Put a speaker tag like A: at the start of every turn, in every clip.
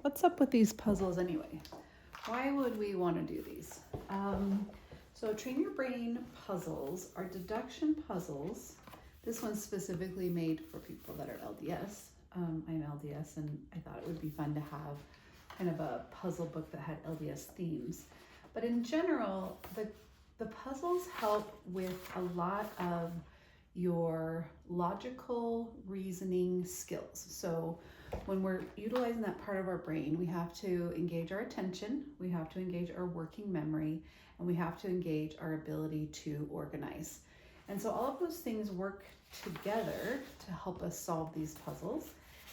A: what's up with these puzzles anyway? Why would we want to do these? So Train Your Brain puzzles are deduction puzzles. This one's specifically made for people that are LDS. I'm LDS, and I thought it would be fun to have kind of a puzzle book that had LDS themes. But in general, the puzzles help with a lot of your logical reasoning skills. So when we're utilizing that part of our brain, we have to engage our attention, we have to engage our working memory, and we have to engage our ability to organize. And so all of those things work together to help us solve these puzzles.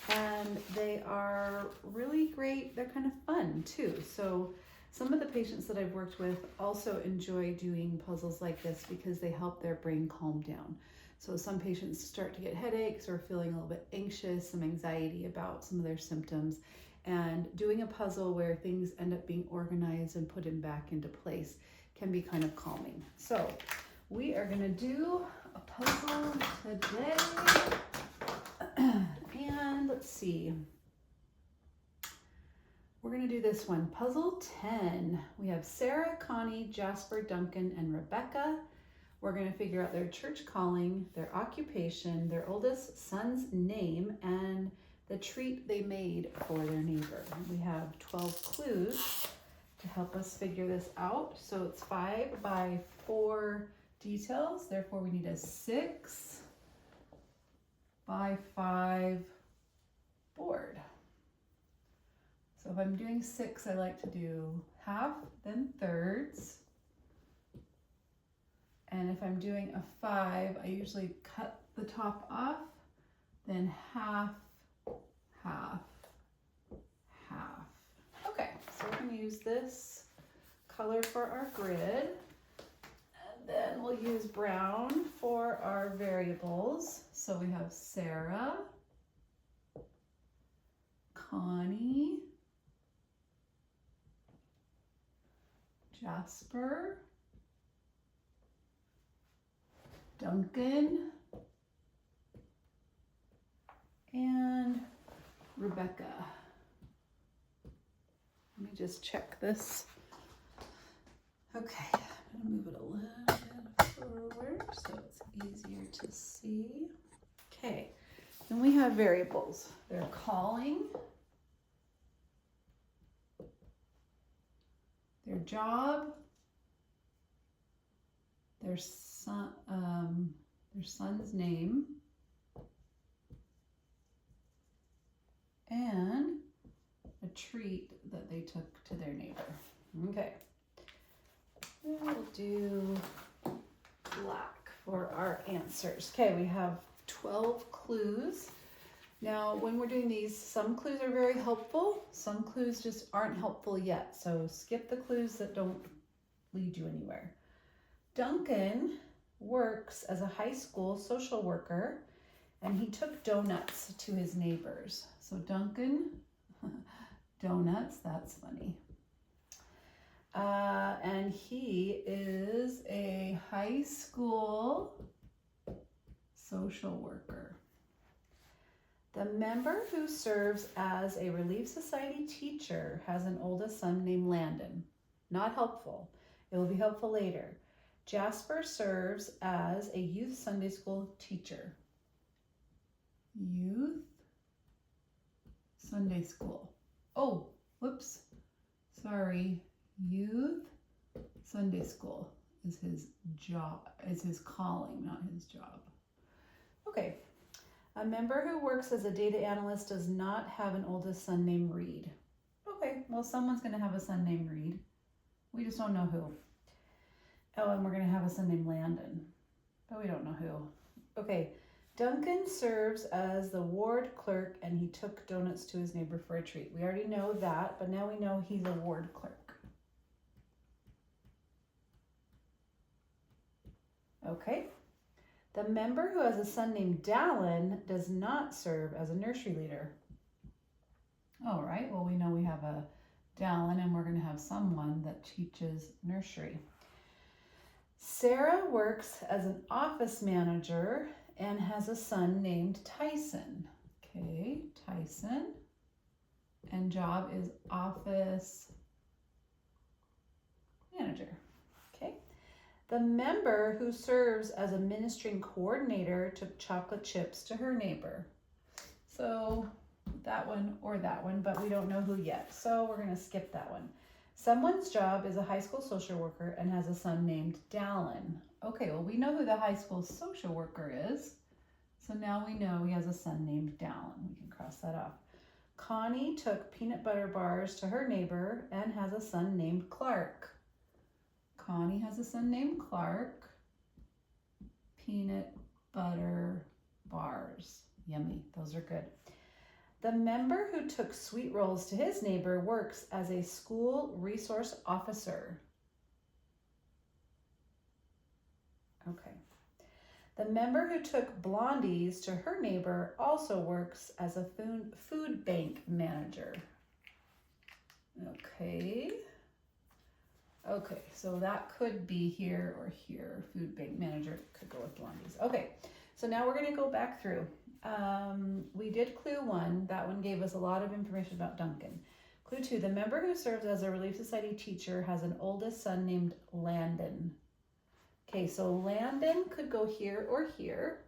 A: And they are really great. They're kind of fun too. So some of the patients that I've worked with also enjoy doing puzzles like this because they help their brain calm down. So some patients start to get headaches or feeling a little bit anxious, some anxiety about some of their symptoms. And doing a puzzle where things end up being organized and put in back into place can be kind of calming. So we are going to do a puzzle today. And let's see. We're going to do this one. Puzzle 10. We have Sarah, Connie, Jasper, Duncan, and Rebecca. We're going to figure out their church calling, their occupation, their oldest son's name, and the treat they made for their neighbor. We have 12 clues to help us figure this out. So it's 5 by 4 details. Therefore, we need a 6 by 5 board. So if I'm doing 6, I like to do half, then thirds. And if I'm doing a 5, I usually cut the top off, then half, half, half. Okay, so we're going to use this color for our grid. And then we'll use brown for our variables. So we have Sarah, Connie, Jasper, Duncan, and Rebecca. Let me just check this. Okay, I'm gonna move it a little bit forward so it's easier to see. Okay, then we have variables. They're calling, their job, their son's name, and a treat that they took to their neighbor. Okay, we'll do black for our answers. Okay, we have 12 clues. Now, when we're doing these, some clues are very helpful, some clues just aren't helpful yet. So skip the clues that don't lead you anywhere. Duncan works as a high school social worker, and he took donuts to his neighbors. So Duncan, donuts, that's funny. And he is a high school social worker. The member who serves as a Relief Society teacher has an oldest son named Landon. Not helpful. It will be helpful later. Jasper serves as a youth Sunday school teacher. Youth Sunday school. Oh, whoops. Sorry. Youth Sunday school is his job, is his calling, not his job. Okay. A member who works as a data analyst does not have an oldest son named Reed. Okay, well, someone's going to have a son named Reed. We just don't know who. Oh, and we're going to have a son named Landon, but we don't know who. Okay, Duncan serves as the ward clerk, and he took donuts to his neighbor for a treat. We already know that, but now we know he's a ward clerk. Okay. The member who has a son named Dallin does not serve as a nursery leader. All right, well, we know we have a Dallin, and we're going to have someone that teaches nursery. Sarah works as an office manager and has a son named Tyson. Okay, Tyson. And and job is office manager. Okay. The member who serves as a ministering coordinator took chocolate chips to her neighbor. So that one or that one, but we don't know who yet. So we're going to skip that one. Someone's job is a high school social worker and has a son named Dallin. Okay, well, we know who the high school social worker is. So now we know he has a son named Dallin. We can cross that off. Connie took peanut butter bars to her neighbor and has a son named Clark. Connie has a son named Clark. Peanut butter bars. Yummy. Those are good. The member who took sweet rolls to his neighbor works as a school resource officer. Okay. The member who took blondies to her neighbor also works as a food bank manager. Okay. Okay, so that could be here or here. Food bank manager could go with blondies. Okay, so now we're going to go back through. We did clue 1. That one gave us a lot of information about Duncan. Clue 2, the member who serves as a Relief Society teacher has an oldest son named Landon. Okay, so Landon could go here or here,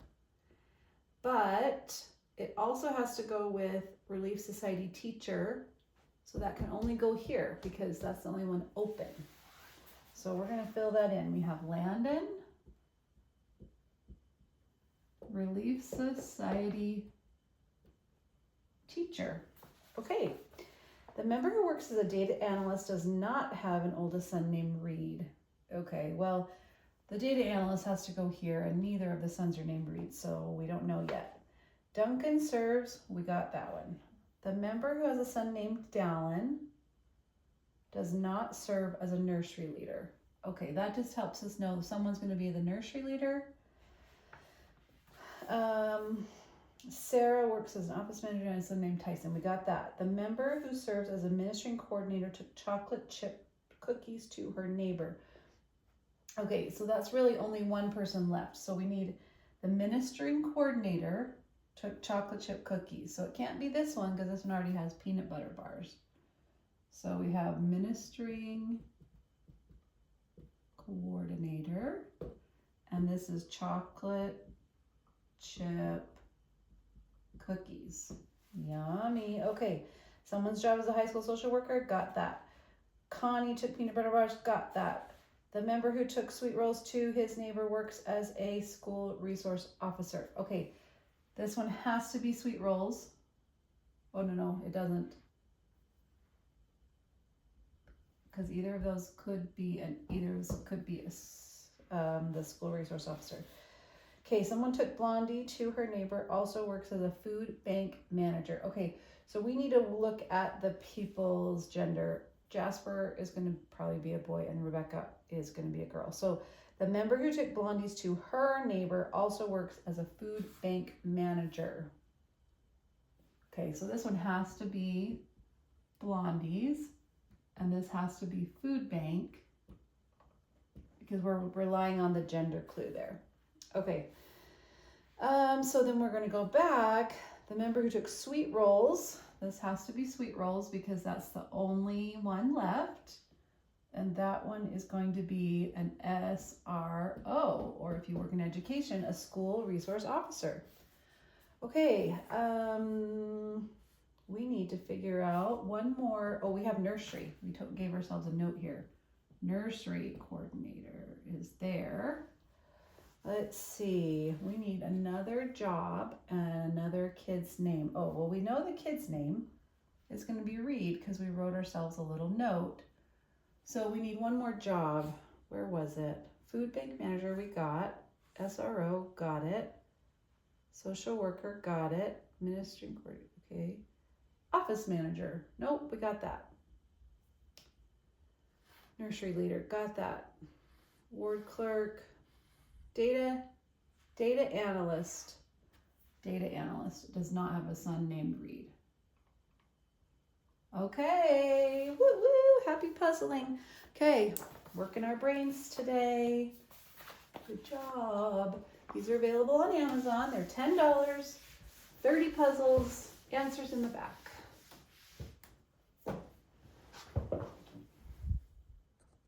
A: but it also has to go with Relief Society teacher, so that can only go here because that's the only one open. So we're going to fill that in. We have Landon, Relief Society teacher. Okay, the member who works as a data analyst does not have an oldest son named Reed. Okay, well, the data analyst has to go here, and neither of the sons are named Reed, so we don't know yet. Duncan serves, we got that one. The member who has a son named Dallin does not serve as a nursery leader. Okay, that just helps us know someone's going to be the nursery leader. Sarah works as an office manager and has a son named Tyson. We got that. The member who serves as a ministering coordinator took chocolate chip cookies to her neighbor. Okay, so that's really only one person left. So we need the ministering coordinator took chocolate chip cookies. So it can't be this one because this one already has peanut butter bars. So we have ministering coordinator, and this is chocolate chip cookies. Yummy. Okay, someone's job as a high school social worker, got that. Connie took peanut butter bars, got that. The member who took sweet rolls to his neighbor works as a school resource officer. Okay, this one has to be sweet rolls. Oh, no, it doesn't. Because either of those could be, the school resource officer. Okay, someone took Blondie to her neighbor, also works as a food bank manager. Okay, so we need to look at the people's gender. Jasper is going to probably be a boy and Rebecca is going to be a girl. So the member who took Blondies to her neighbor also works as a food bank manager. Okay, so this one has to be Blondies and this has to be food bank because we're relying on the gender clue there. Okay, so then we're going to go back. The member who took sweet rolls, this has to be sweet rolls because that's the only one left. And that one is going to be an SRO, or if you work in education, a school resource officer. Okay, we need to figure out one more. Oh, we have nursery. We gave ourselves a note here. Nursery coordinator is there. Let's see, we need another job and another kid's name. Oh, well, we know the kid's name is going to be Reed because we wrote ourselves a little note. So we need one more job. Where was it? Food bank manager, we got. SRO, got it. Social worker, got it. Ministering coordinator, okay. Office manager, nope, we got that. Nursery leader, got that. Ward clerk. Data analyst. Data analyst does not have a son named Reed. Okay, woo woo, happy puzzling. Okay, working our brains today. Good job. These are available on Amazon. They're $10, 30 puzzles, answers in the back.